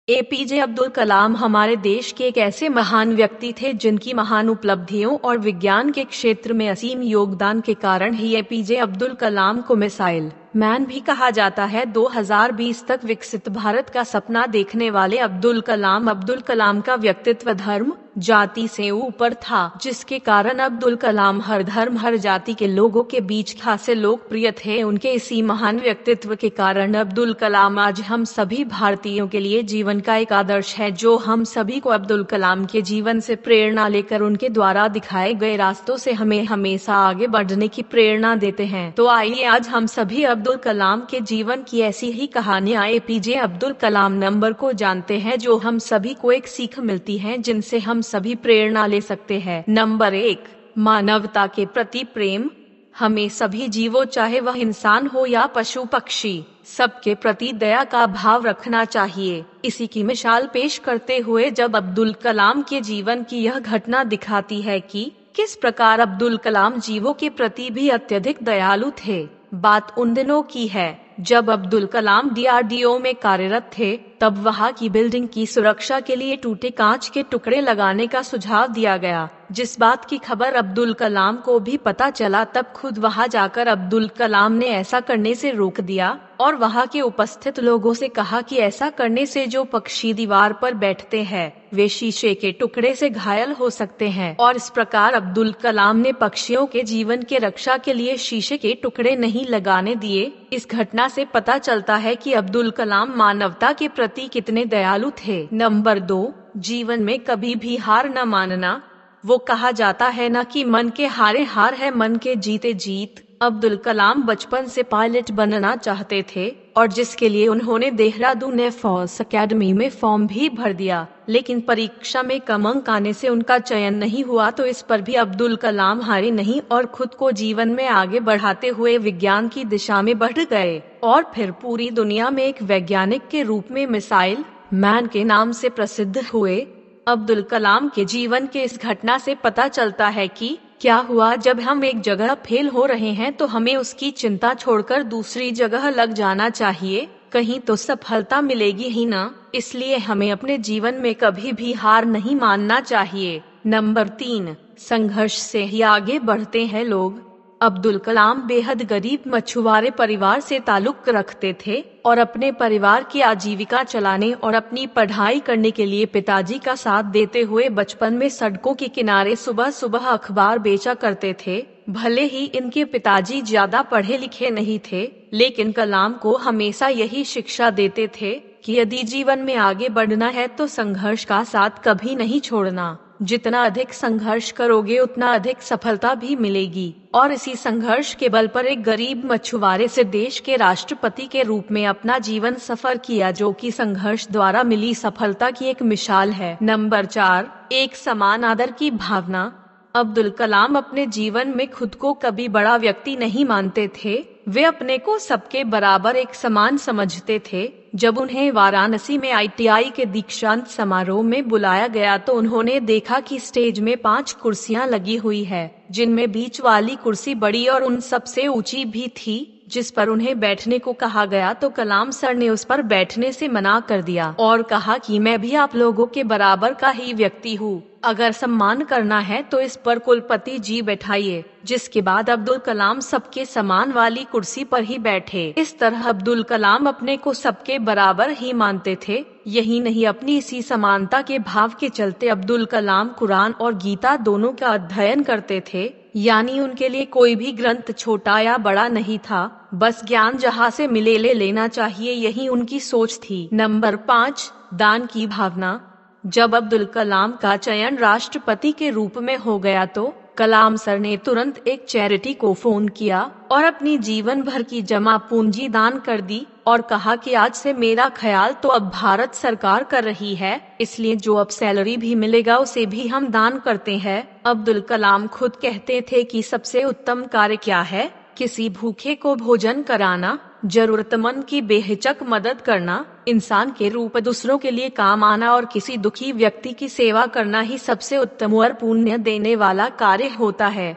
APJ Abdul Kalam हमारे देश के एक ऐसे महान व्यक्ति थे जिनकी महान उपलब्धियों और विज्ञान के क्षेत्र में असीम योगदान के कारण ही एपीजे अब्दुल कलाम को मिसाइल मैन भी कहा जाता है। 2020 तक विकसित भारत का सपना देखने वाले अब्दुल कलाम का व्यक्तित्व धर्म जाति से ऊपर था, जिसके कारण अब्दुल कलाम हर धर्म हर जाति के लोगों के बीच खासे लोकप्रिय थे। उनके इसी महान व्यक्तित्व के कारण अब्दुल कलाम आज हम सभी भारतीयों के लिए जीवन का एक आदर्श है, जो हम सभी को अब्दुल कलाम के जीवन से प्रेरणा लेकर उनके द्वारा दिखाए गए रास्तों से हमें हमेशा आगे बढ़ने की प्रेरणा देते हैं। तो आइए आज हम सभी अब्दुल कलाम के जीवन की ऐसी ही कहानियां एपीजे अब्दुल कलाम नंबर को जानते हैं, जो हम सभी को एक सीख मिलती है, जिनसे हम सभी प्रेरणा ले सकते हैं। नंबर 1, मानवता के प्रति प्रेम। हमें सभी जीवों, चाहे वह इंसान हो या पशु पक्षी, सबके प्रति दया का भाव रखना चाहिए। इसी की मिसाल पेश करते हुए जब अब्दुल कलाम के जीवन की यह घटना दिखाती है कि किस प्रकार अब्दुल कलाम जीवों के प्रति भी अत्यधिक दयालु थे। बात उन दिनों की है जब अब्दुल कलाम डीआरडीओ में कार्यरत थे। तब वहां की बिल्डिंग की सुरक्षा के लिए टूटे कांच के टुकड़े लगाने का सुझाव दिया गया। जिस बात की खबर अब्दुल कलाम को भी पता चला, तब खुद वहां जाकर अब्दुल कलाम ने ऐसा करने से रोक दिया और वहां के उपस्थित लोगों से कहा कि ऐसा करने से जो पक्षी दीवार पर बैठते हैं वे शीशे के टुकड़े से घायल हो सकते हैं। और इस प्रकार अब्दुल कलाम ने पक्षियों के जीवन के रक्षा के लिए शीशे के टुकड़े नहीं लगाने दिए। इस घटना से पता चलता है कि अब्दुल कलाम मानवता के प्रति कितने दयालु थे। नंबर 2, जीवन में कभी भी हार न मानना। वो कहा जाता है न कि मन के हारे हार है, मन के जीते जीत। अब्दुल कलाम बचपन से पायलट बनना चाहते थे और जिसके लिए उन्होंने देहरादून एयरफोर्स अकेडमी में फॉर्म भी भर दिया, लेकिन परीक्षा में कम अंक आने से उनका चयन नहीं हुआ। तो इस पर भी अब्दुल कलाम हारे नहीं और खुद को जीवन में आगे बढ़ाते हुए विज्ञान की दिशा में बढ़ गए और फिर पूरी दुनिया में एक वैज्ञानिक के रूप में मिसाइल मैन के नाम से प्रसिद्ध हुए। अब्दुल कलाम के जीवन के इस घटना से पता चलता है कि क्या हुआ जब हम एक जगह फेल हो रहे हैं तो हमें उसकी चिंता छोड़कर दूसरी जगह लग जाना चाहिए, कहीं तो सफलता मिलेगी ही ना। इसलिए हमें अपने जीवन में कभी भी हार नहीं मानना चाहिए। नंबर 3, संघर्ष से ही आगे बढ़ते हैं लोग। अब्दुल कलाम बेहद गरीब मछुआरे परिवार से ताल्लुक रखते थे और अपने परिवार की आजीविका चलाने और अपनी पढ़ाई करने के लिए पिताजी का साथ देते हुए बचपन में सड़कों के किनारे सुबह सुबह अखबार बेचा करते थे। भले ही इनके पिताजी ज्यादा पढ़े लिखे नहीं थे, लेकिन कलाम को हमेशा यही शिक्षा देते थे कि यदि जीवन में आगे बढ़ना है तो संघर्ष का साथ कभी नहीं छोड़ना। जितना अधिक संघर्ष करोगे उतना अधिक सफलता भी मिलेगी। और इसी संघर्ष के बल पर एक गरीब मछुआरे से देश के राष्ट्रपति के रूप में अपना जीवन सफर किया, जो कि संघर्ष द्वारा मिली सफलता की एक मिसाल है। नंबर 4, एक समान आदर की भावना। अब्दुल कलाम अपने जीवन में खुद को कभी बड़ा व्यक्ति नहीं मानते थे। वे अपने को सबके बराबर एक समान समझते थे। जब उन्हें वाराणसी में आईटीआई के दीक्षांत समारोह में बुलाया गया तो उन्होंने देखा कि स्टेज में 5 कुर्सियां लगी हुई है, जिनमें बीच वाली कुर्सी बड़ी और उन सबसे ऊंची भी थी, जिस पर उन्हें बैठने को कहा गया। तो कलाम सर ने उस पर बैठने से मना कर दिया और कहा कि मैं भी आप लोगों के बराबर का ही व्यक्ति हूँ, अगर सम्मान करना है तो इस पर कुलपति जी बैठाइए। जिसके बाद अब्दुल कलाम सबके समान वाली कुर्सी पर ही बैठे। इस तरह अब्दुल कलाम अपने को सबके बराबर ही मानते थे। यही नहीं, अपनी इसी समानता के भाव के चलते अब्दुल कलाम कुरान और गीता दोनों का अध्ययन करते थे। यानी उनके लिए कोई भी ग्रंथ छोटा या बड़ा नहीं था, बस ज्ञान जहाँ से मिले ले लेना चाहिए, यही उनकी सोच थी। नंबर 5, दान की भावना। जब अब्दुल कलाम का चयन राष्ट्रपति के रूप में हो गया तो कलाम सर ने तुरंत एक चैरिटी को फोन किया और अपनी जीवन भर की जमा पूंजी दान कर दी और कहा कि आज से मेरा ख्याल तो अब भारत सरकार कर रही है, इसलिए जो अब सैलरी भी मिलेगा उसे भी हम दान करते हैं। अब्दुल कलाम खुद कहते थे कि सबसे उत्तम कार्य क्या है, किसी भूखे को भोजन कराना, जरूरतमंद की बेहिचक मदद करना, इंसान के रूप दूसरों के लिए काम आना और किसी दुखी व्यक्ति की सेवा करना ही सबसे उत्तम और पुण्य देने वाला कार्य होता है।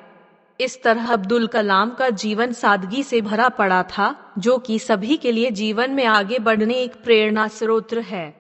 इस तरह अब्दुल कलाम का जीवन सादगी से भरा पड़ा था, जो कि सभी के लिए जीवन में आगे बढ़ने एक प्रेरणा स्रोत है।